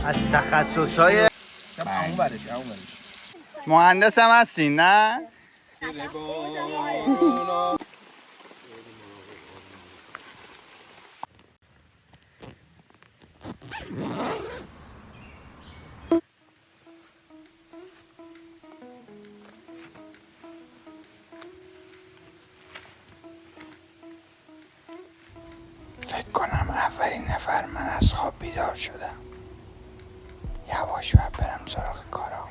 از تخصصهای مهندس هم هستین نه؟ فکر کنم اولین نفر من از خواب بیدار شدم. یواش باید برم سراغ کارام.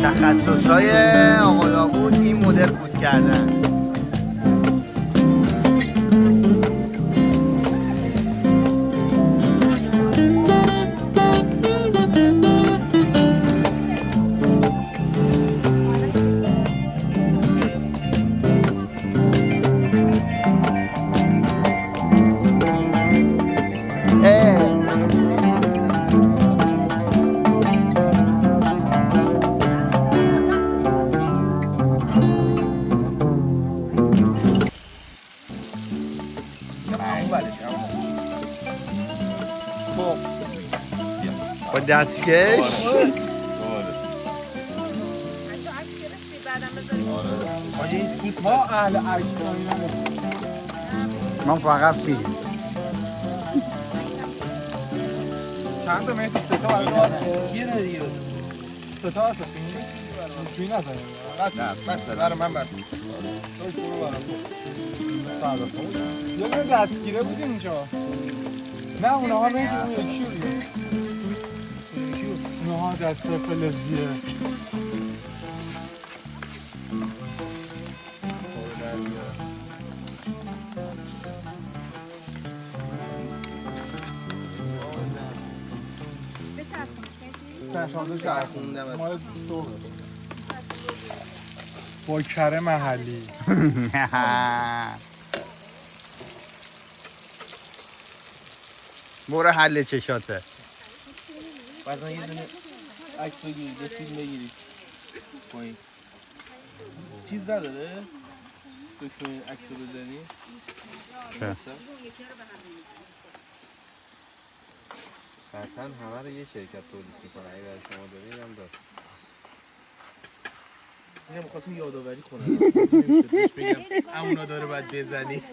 تخصصهای آقا داوود این مدل فوت کردن. با دستکش ما اهل عکس ما فقط فیلم. چند تا مهدی؟ سه تا یه دیگه سه تا هست فیلم نزنیم بس برای من بس یه دونه دستگیره بود اینجا. نه اونها مهدی اون یکی بود. اونها دست فلزیه. شانزده چرخوندم مال صبح با کره محلی. برو حل چشاته. بعضا یه دونه عکس بگیرید یه فیلم بگیرید پایین چیز نداره؟ دکمه عکس رو بزنی؟ چه؟ قطعا همه رو یه شرکت تولید میکنه اگه برای شما دارید هم داشت اینم خواستم یادآوری کنم نمیشد بهش بگم همونا داره باید بزنی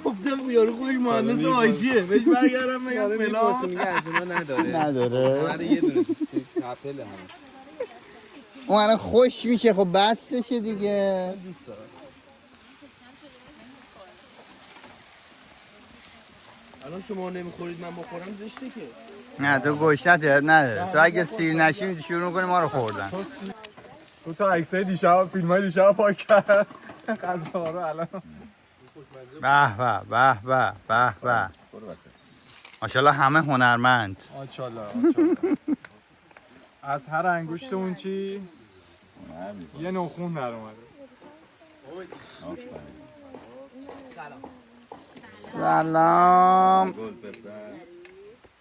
گفتم یارو خودش مهندس آیتیه بهش برگردم بگم فلان میگه از اونا نداره نداره همه یه دونه تپل همه اون الان خوش میشه خب بستشه دیگه. دوست دارم. الان شما نمیخورید من بخورم زشته که. نه تو گوشتت یاد نداره. تو اگه سیر نشی شروع کنی ما رو خوردن. تو تا عکسای دیشب فیلمای دیشب پاک کرد غذا رو الان. به به به به به به. ماشاءالله همه هنرمند. ماشاءالله. از هر انگشت اون چی یه نخون در اومده. سلام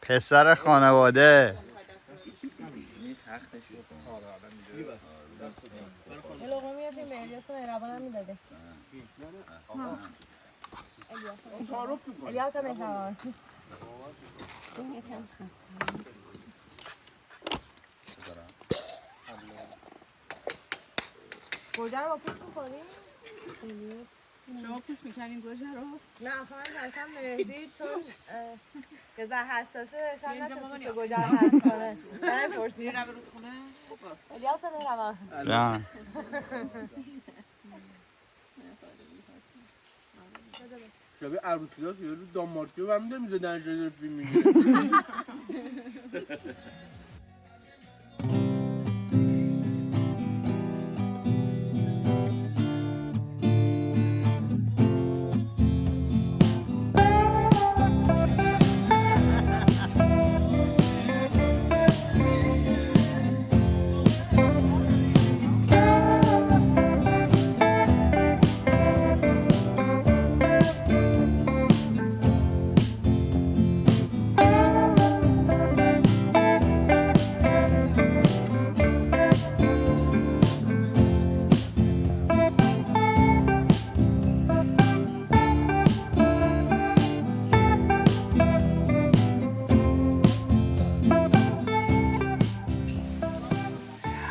پسر خانواده. یه لقمه می‌رفتیم به الیاس و مهربان هم میداده. الیاس هم مهربان. گوجه رو با پوست می‌خوریم؟ شما پوست میکنین گوجه رو؟ نه آخه من حسن مهدی چون یه ذره حساسه شاید نتونه پوست گوجه رو حس کنه. برای پرسیم. میرم رو خونه؟ الیاس هم مهربان. جان شبیه عروسی‌هاست یه رو دانمارکی رو هم نمیزه در جای داره فیلم میگیره.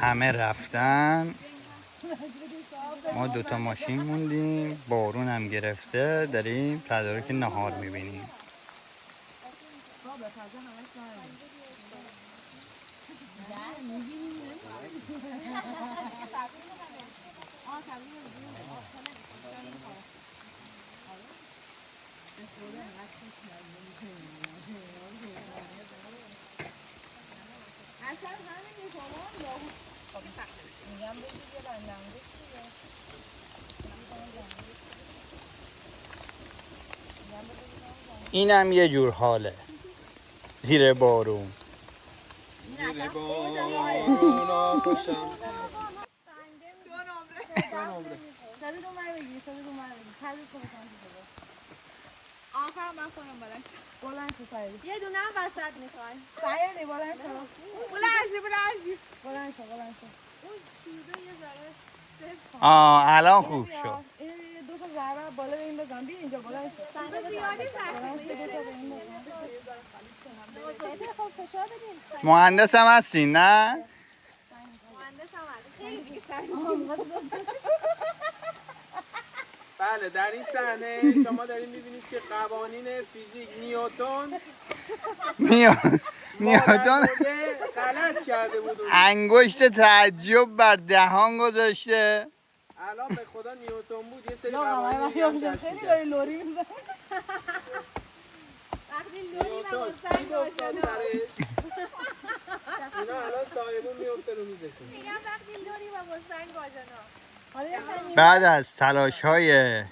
همه رفتن، ما دوتا ماشین موندیم، بارون هم گرفته، داریم تدارک نهار میبینیم. اینم یه جور حاله زیر بارون. زیر بارون آغوشم. آخر من خودم بلند شد. بلند شو سایدی. یه دونه هم وسط میخوای. سایدی بلند شو. بلند شو. اون شوره یه ذره صرف کن. الان خوب شد. این دو تا ضربه بالا به این بزن. بیا اینجا بلند شو. سنگ زیادی بلند شو دو تا به این بزن. خب فشار بدیم. مهندس هم هستین نه؟ مهندس هم هست. خیلی دیگه سنگ. بله در این صحنه شما دارید میبینید که قوانین فیزیک نیوتن نیوتن غلط کرده بود. انگشت تعجب بر دهان گذاشته. الان به خدا نیوتن بود یه سری نه قوانین هم داشت. خیلی داری لوری میزنی. وقتی لوری و با نیوتن سنگ سنگ افتاد آشنا. سرش. اینا الان سایبون میفته رو میزشون. میگم وقتی لوری و با سنگ آشنا. حالا یه خیلی بعد از تلاش‌های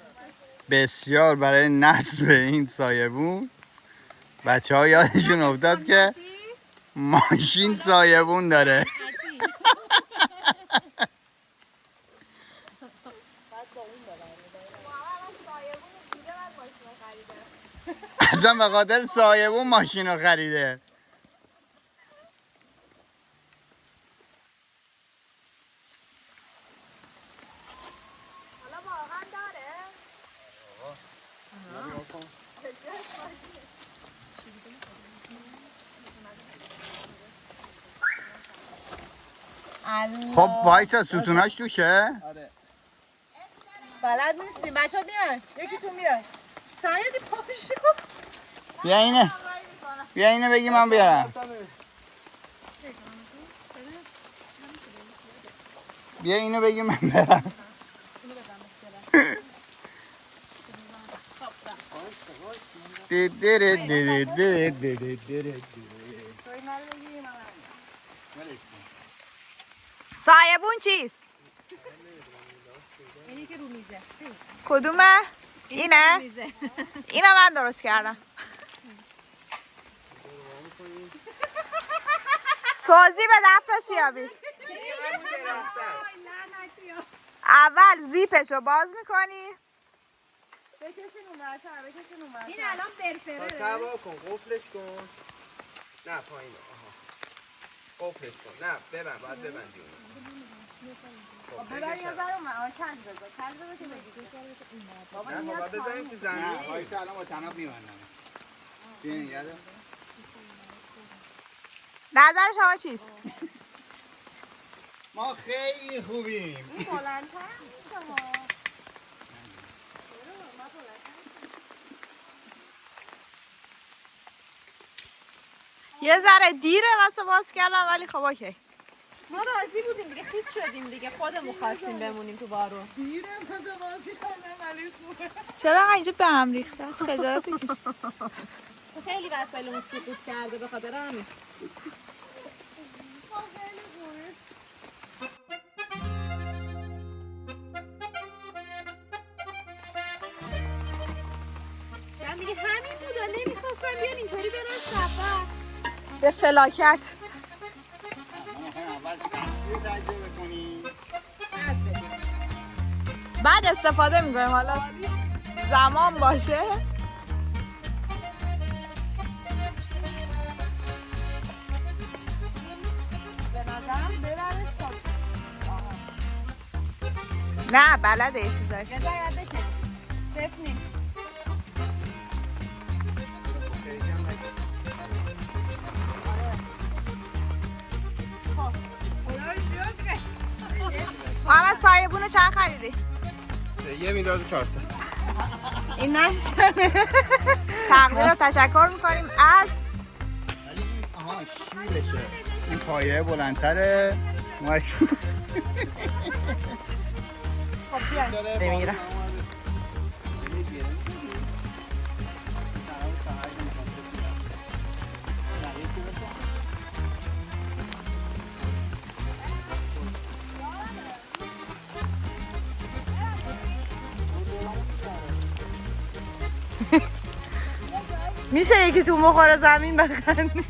بسیار برای نصب این سایبون، بچه‌ها یادشون افتاد که ماشین سایبون داره. اصلا به خاطر سایبون ماشین رو خریده. حالا واقعا داره؟ خب وایسا ستوناش توشه؟ آره. بلد نیستیم بچه‌ها بیاین یکیتون بیاین سعید پاشو بیا اینو بگی من بیارم. بیا اینو بگی من برم. سایبون چیست؟ اینی که رو میزه. کدومه؟ اینه؟ میزه. اینو من درست کردم. توضیح بده افراسیابی. اول زیپشو باز میکنی. بکشین اونورتر، بکشین اونورتر. این الان فرفره. تبا کن، قفلش کن. نه پایین. آها. قفلش کن. نه ببند، باید ببندی اونو. ببر یه ذره من کج بذار. کج بذار که بگی. بابا نه بابا بزنیم تو نه زمین. وایسا الان با تناب میبندم. ببین یاده. نظر شما چیست؟ ما خیلی خوبیم. این بلندتر شما. یه ذره دیره واسه باز کردم ولی خب اوکی. ما راضی بودیم دیگه، خیس شدیم دیگه، خودمون خواستیم بمونیم تو بارون. دیره واسه بازی کردم ولی خوبه. چرا اینجا به هم ریخته است؟ خجالت بکش. خیلی وسایلمون سقوط کرده به خاطر همین. من دیگه همین بود و نمیخواستم بیان اینطوری برن سفر. به فلاکت. ما میخوایم اول تصویر تجربه کنیم. بعد استفاده میکنیم حالا زمان باشه. به نظرم ببرش تا نه بلده یه چیزایی. بذار بکش. صفر نیست. محمد سایبونو چند خریدی؟ 1,400,000. این نشونه. تقدیر رو تشکر میکنیم از ولی این آها شیلشه. این پایه بلندتره. ما بمیرم. میشه یکی تو مخور زمین بخندی؟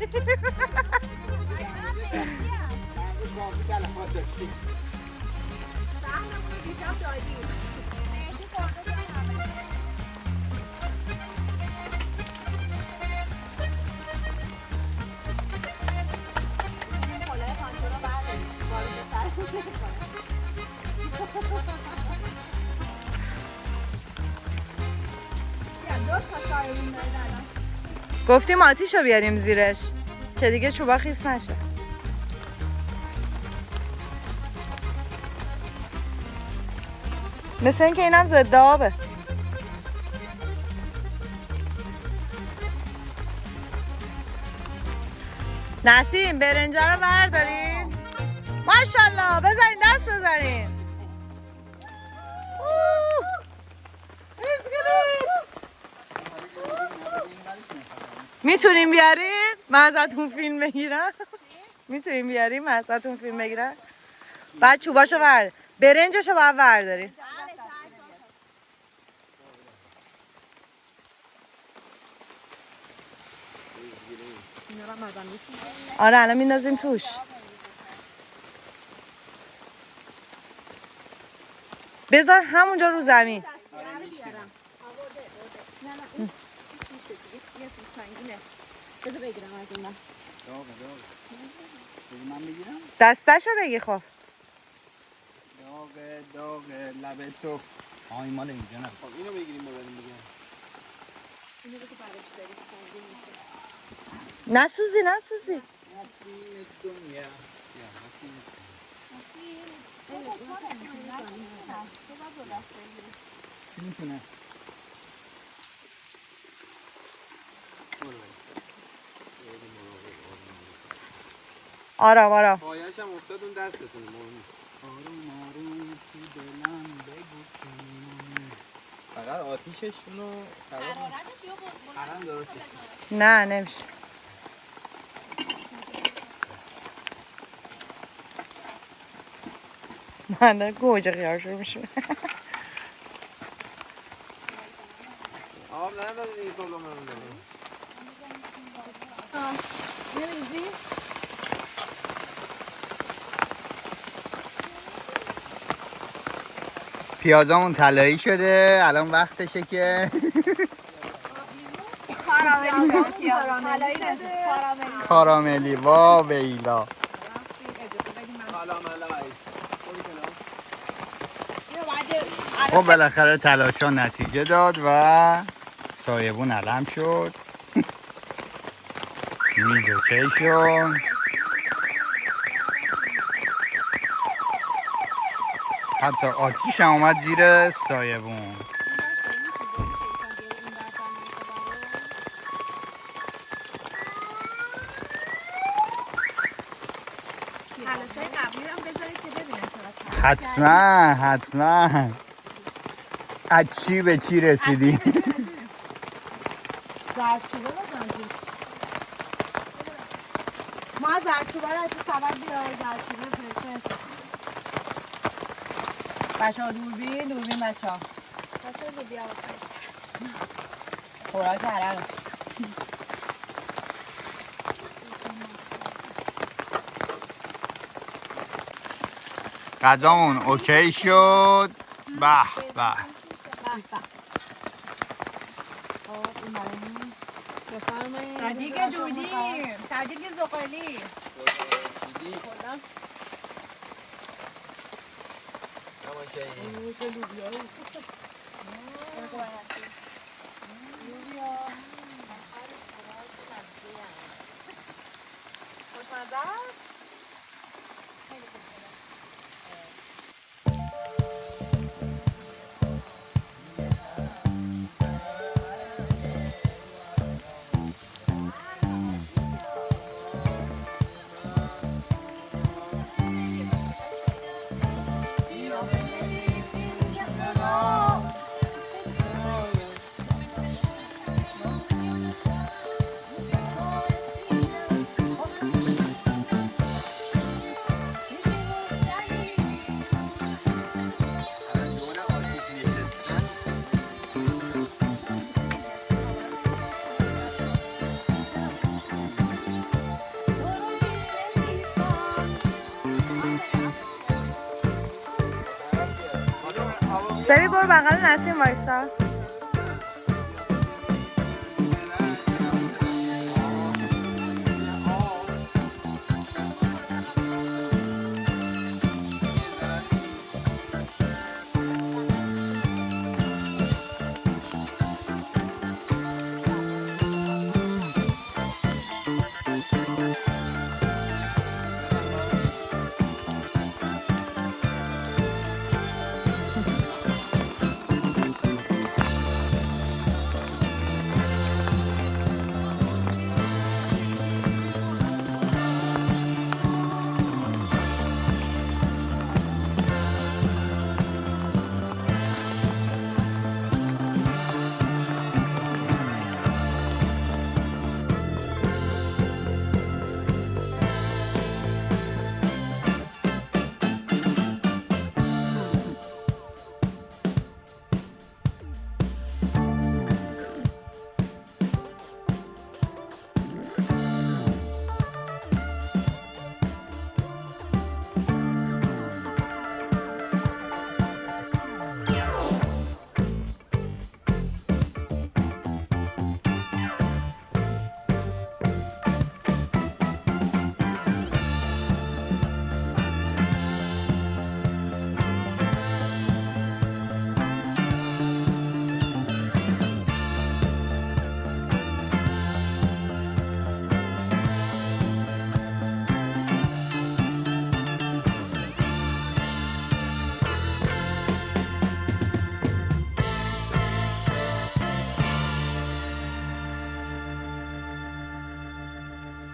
گفتیم آتیشو بیاریم زیرش که دیگه چوبا خیس نشه. مثل اینکه اینم ضد آبه. نسیم برنجا رو بردارین. ماشاءالله بزنین دست بزنین. میتونیم بیارین؟ من ازتون فیلم بگیرم؟ میتونیم بیارین؟ من ازتون فیلم بگیرم؟ بعد چوباشو برد. برنجشو باید بردارین. آره الان میندازیم توش. بذار همونجا رو زمین. بذار بگیرم از این. من بگیرم؟ دستشو بگی خب. داغ لب تو. آه این مال اینجا نه. خب اینو بگیریم ببریم دیگه. اینو بگو برای داری سنگین میشه. نسوزی. چی میتونه؟ آرام. پایش هم افتاد اون دستتون مهم نیست. فقط آتیششون رو حرارتش درسته. نه نمیشه. من گوجه خیار شروع میشه. آب نداره دیگه تو لومه نمیزی؟ پیازامون طلایی شده، الان وقتشه که کاراملی. وا ویلا. خب بالاخره تلاشا نتیجه داد و سایبون علم شد. میز اوکی شد. حتی آتیش هم اومد زیر سایبون. حتما از چی به چی رسیدی؟ زرچوبه بزن توش. ما زرچوبه رو تو سبد بیار. زرچوبه فرفر. بچه ها دوربین بچه ها. بچه ها بیا خوراک عرق. غذامون اوکی شد. به به. تردیگ دودی تردیگ زغالی خوشمزه است؟ سبی برو بغل نسیم وایستا.